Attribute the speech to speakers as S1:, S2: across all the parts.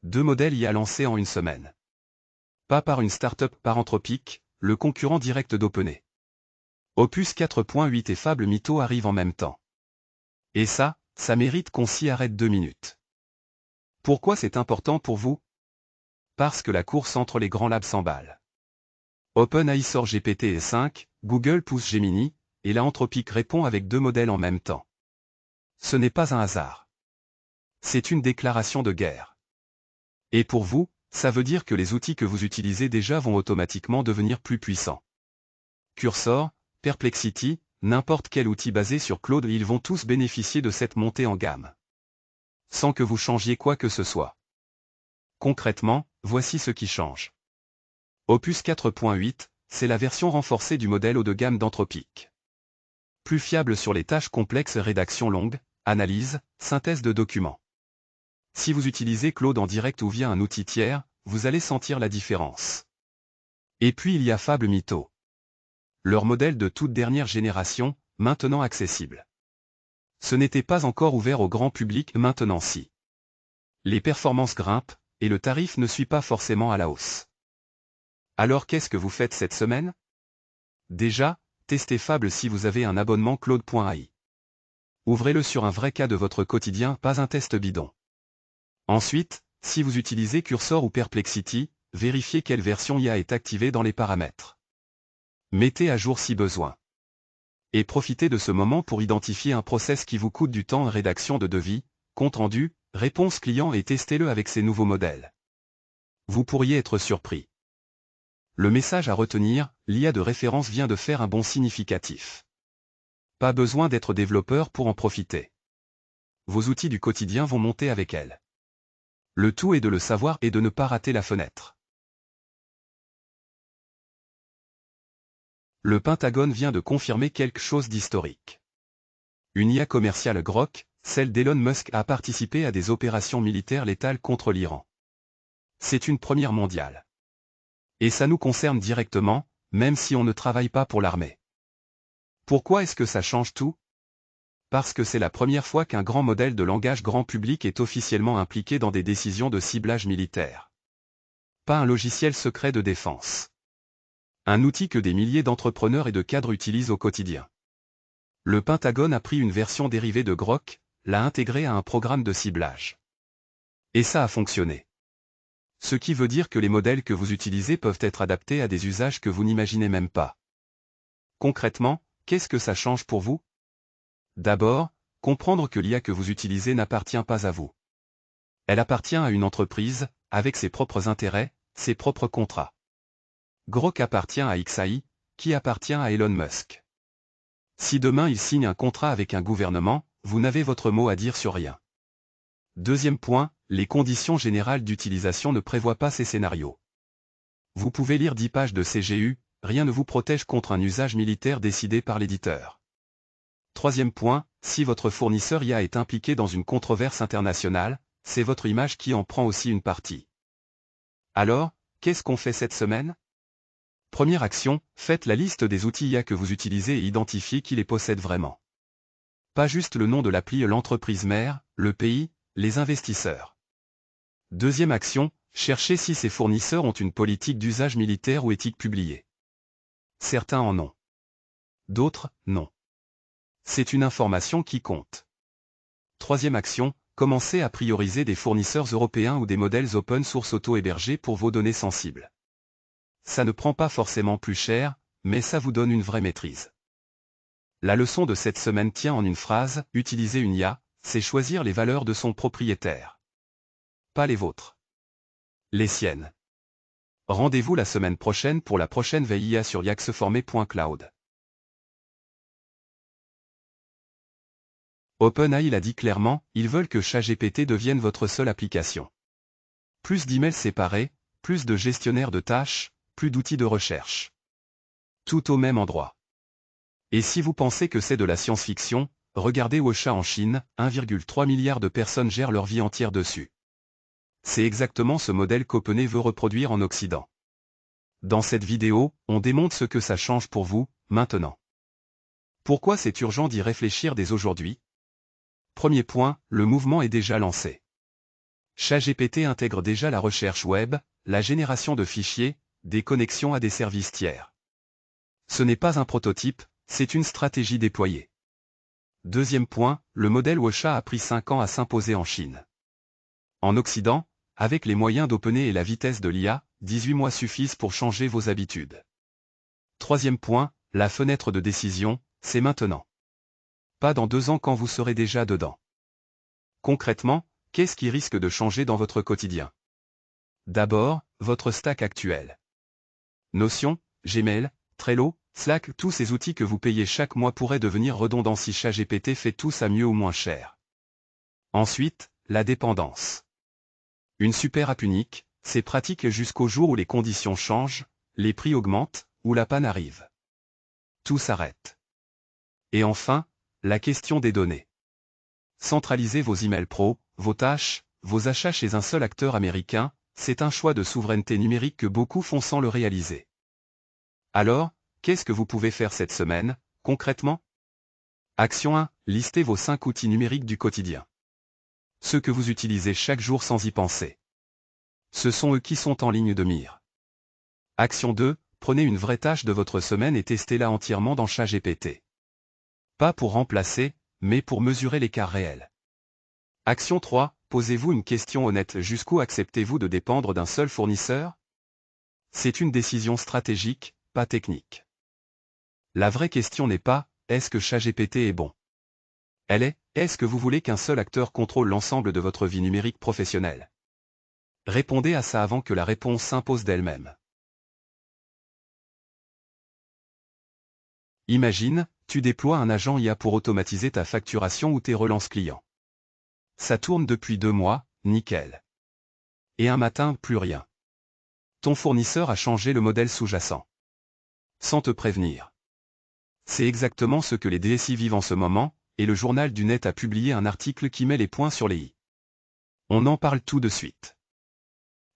S1: 2 modèles IA lancés en une semaine. Pas par une start-up par Anthropic, le concurrent direct d'OpenAI. Opus 4.8 et Fable Mytho arrivent en même temps. Et ça mérite qu'on s'y arrête 2 minutes. Pourquoi c'est important pour vous? Parce que la course entre les grands labs s'emballe. OpenAI sort GPT-5, Google pousse Gemini, et là Anthropic répond avec 2 modèles en même temps. Ce n'est pas un hasard. C'est une déclaration de guerre. Et pour vous, ça veut dire que les outils que vous utilisez déjà vont automatiquement devenir plus puissants. Cursor, Perplexity, n'importe quel outil basé sur Claude, ils vont tous bénéficier de cette montée en gamme. Sans que vous changiez quoi que ce soit. Concrètement, voici ce qui change. Opus 4.8, c'est la version renforcée du modèle haut de gamme d'Anthropic. Plus fiable sur les tâches complexes, rédaction longue, analyse, synthèse de documents. Si vous utilisez Claude en direct ou via un outil tiers, vous allez sentir la différence. Et puis il y a Fable Mytho. Leur modèle de toute dernière génération, maintenant accessible. Ce n'était pas encore ouvert au grand public, maintenant si. Les performances grimpent, et le tarif ne suit pas forcément à la hausse. Alors qu'est-ce que vous faites cette semaine? Déjà, testez Fable si vous avez un abonnement Claude.ai. Ouvrez-le sur un vrai cas de votre quotidien, pas un test bidon. Ensuite, si vous utilisez Cursor ou Perplexity, vérifiez quelle version IA est activée dans les paramètres. Mettez à jour si besoin. Et profitez de ce moment pour identifier un process qui vous coûte du temps, rédaction de devis, compte rendu, réponse client, et testez-le avec ces nouveaux modèles. Vous pourriez être surpris. Le message à retenir, l'IA de référence vient de faire un bond significatif. Pas besoin d'être développeur pour en profiter. Vos outils du quotidien vont monter avec elle. Le tout est de le savoir et de ne pas rater la fenêtre. Le Pentagone vient de confirmer quelque chose d'historique. Une IA commerciale Grok, celle d'Elon Musk, a participé à des opérations militaires létales contre l'Iran. C'est une première mondiale. Et ça nous concerne directement, même si on ne travaille pas pour l'armée. Pourquoi est-ce que ça change tout? Parce que c'est la première fois qu'un grand modèle de langage grand public est officiellement impliqué dans des décisions de ciblage militaire. Pas un logiciel secret de défense. Un outil que des milliers d'entrepreneurs et de cadres utilisent au quotidien. Le Pentagone a pris une version dérivée de Grok, l'a intégrée à un programme de ciblage. Et ça a fonctionné. Ce qui veut dire que les modèles que vous utilisez peuvent être adaptés à des usages que vous n'imaginez même pas. Concrètement, qu'est-ce que ça change pour vous? D'abord, comprendre que l'IA que vous utilisez n'appartient pas à vous. Elle appartient à une entreprise, avec ses propres intérêts, ses propres contrats. Grok appartient à xAI, qui appartient à Elon Musk. Si demain il signe un contrat avec un gouvernement, vous n'avez votre mot à dire sur rien. Deuxième point, les conditions générales d'utilisation ne prévoient pas ces scénarios. Vous pouvez lire 10 pages de CGU, rien ne vous protège contre un usage militaire décidé par l'éditeur. Troisième point, si votre fournisseur IA est impliqué dans une controverse internationale, c'est votre image qui en prend aussi une partie. Alors, qu'est-ce qu'on fait cette semaine? Première action, faites la liste des outils IA que vous utilisez et identifiez qui les possède vraiment. Pas juste le nom de l'appli, l'entreprise mère, le pays, les investisseurs. Deuxième action, cherchez si ces fournisseurs ont une politique d'usage militaire ou éthique publiée. Certains en ont. D'autres, non. C'est une information qui compte. Troisième action, commencez à prioriser des fournisseurs européens ou des modèles open source auto-hébergés pour vos données sensibles. Ça ne prend pas forcément plus cher, mais ça vous donne une vraie maîtrise. La leçon de cette semaine tient en une phrase, utiliser une IA, c'est choisir les valeurs de son propriétaire. Pas les vôtres. Les siennes. Rendez-vous la semaine prochaine pour la prochaine veille IA sur yaxformé.cloud. OpenAI l'a dit clairement, ils veulent que ChatGPT devienne votre seule application. Plus d'emails séparés, plus de gestionnaires de tâches, plus d'outils de recherche. Tout au même endroit. Et si vous pensez que c'est de la science-fiction, regardez Wosha en Chine, 1,3 milliard de personnes gèrent leur vie entière dessus. C'est exactement ce modèle qu'OpenAI veut reproduire en Occident. Dans cette vidéo, on démontre ce que ça change pour vous, maintenant. Pourquoi c'est urgent d'y réfléchir dès aujourd'hui? Premier point, le mouvement est déjà lancé. ChatGPT intègre déjà la recherche web, la génération de fichiers, des connexions à des services tiers. Ce n'est pas un prototype, c'est une stratégie déployée. Deuxième point, le modèle Wosha a pris 5 ans à s'imposer en Chine. En Occident, avec les moyens d'OpenAI et la vitesse de l'IA, 18 mois suffisent pour changer vos habitudes. Troisième point, la fenêtre de décision, c'est maintenant. Pas dans 2 ans quand vous serez déjà dedans. Concrètement, qu'est-ce qui risque de changer dans votre quotidien? D'abord, votre stack actuel. Notion, Gmail, Trello, Slack, tous ces outils que vous payez chaque mois pourraient devenir redondants si ChatGPT fait tout ça mieux ou moins cher. Ensuite, la dépendance. Une super app unique, c'est pratique jusqu'au jour où les conditions changent, les prix augmentent, ou la panne arrive. Tout s'arrête. Et enfin, la question des données. Centraliser vos emails pro, vos tâches, vos achats chez un seul acteur américain, c'est un choix de souveraineté numérique que beaucoup font sans le réaliser. Alors, qu'est-ce que vous pouvez faire cette semaine, concrètement? Action 1. Listez vos 5 outils numériques du quotidien. Ceux que vous utilisez chaque jour sans y penser. Ce sont eux qui sont en ligne de mire. Action 2. Prenez une vraie tâche de votre semaine et testez-la entièrement dans ChatGPT. Pas pour remplacer, mais pour mesurer l'écart réel. Action 3. Posez-vous une question honnête: jusqu'où acceptez-vous de dépendre d'un seul fournisseur? C'est une décision stratégique, pas technique. La vraie question n'est pas « est-ce que ChatGPT est bon ?» Elle est « est-ce que vous voulez qu'un seul acteur contrôle l'ensemble de votre vie numérique professionnelle ?» Répondez à ça avant que la réponse s'impose d'elle-même. Imagine, tu déploies un agent IA pour automatiser ta facturation ou tes relances clients. Ça tourne depuis 2 mois, nickel. Et un matin, plus rien. Ton fournisseur a changé le modèle sous-jacent. Sans te prévenir. C'est exactement ce que les DSI vivent en ce moment, et le journal du net a publié un article qui met les points sur les i. On en parle tout de suite.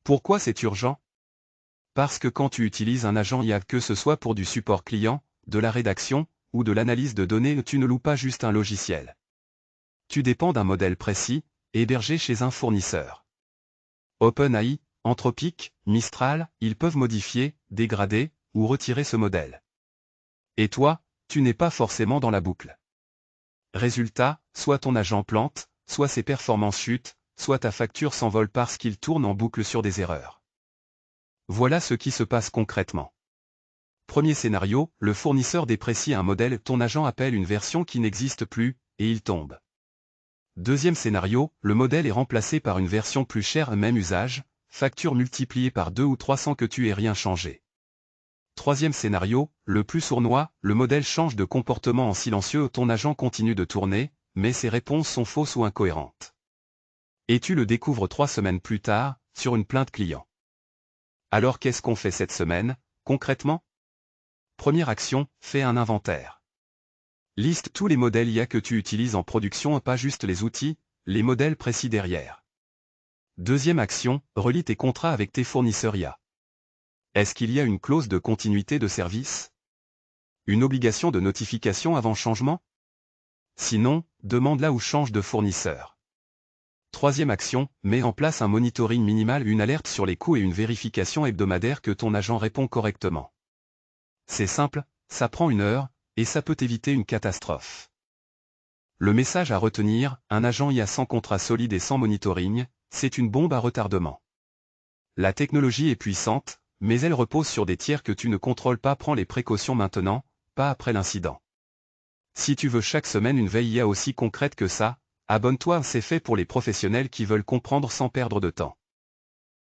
S1: Pourquoi c'est urgent? Parce que quand tu utilises un agent IA, que ce soit pour du support client, de la rédaction, ou de l'analyse de données, tu ne loues pas juste un logiciel. Tu dépends d'un modèle précis, hébergé chez un fournisseur. OpenAI, Anthropic, Mistral, ils peuvent modifier, dégrader, ou retirer ce modèle. Et toi, tu n'es pas forcément dans la boucle. Résultat, soit ton agent plante, soit ses performances chutent, soit ta facture s'envole parce qu'il tourne en boucle sur des erreurs. Voilà ce qui se passe concrètement. Premier scénario, le fournisseur déprécie un modèle, ton agent appelle une version qui n'existe plus, et il tombe. Deuxième scénario, le modèle est remplacé par une version plus chère, même usage, facture multipliée par 2 ou 3 sans que tu aies rien changé. Troisième scénario, le plus sournois, le modèle change de comportement en silencieux, ton agent continue de tourner, mais ses réponses sont fausses ou incohérentes. Et tu le découvres 3 semaines plus tard, sur une plainte client. Alors qu'est-ce qu'on fait cette semaine, concrètement? Première action, fais un inventaire. Liste tous les modèles IA que tu utilises en production, pas juste les outils, les modèles précis derrière. Deuxième action, relis tes contrats avec tes fournisseurs IA. Est-ce qu'il y a une clause de continuité de service? Une obligation de notification avant changement? Sinon, demande-la ou change de fournisseur. Troisième action, mets en place un monitoring minimal, une alerte sur les coûts et une vérification hebdomadaire que ton agent répond correctement. C'est simple, ça prend 1 heure, et ça peut éviter une catastrophe. Le message à retenir, un agent IA sans contrat solide et sans monitoring, c'est une bombe à retardement. La technologie est puissante, mais elle repose sur des tiers que tu ne contrôles pas. Prends les précautions maintenant, pas après l'incident. Si tu veux chaque semaine une veille IA aussi concrète que ça, abonne-toi, c'est fait pour les professionnels qui veulent comprendre sans perdre de temps.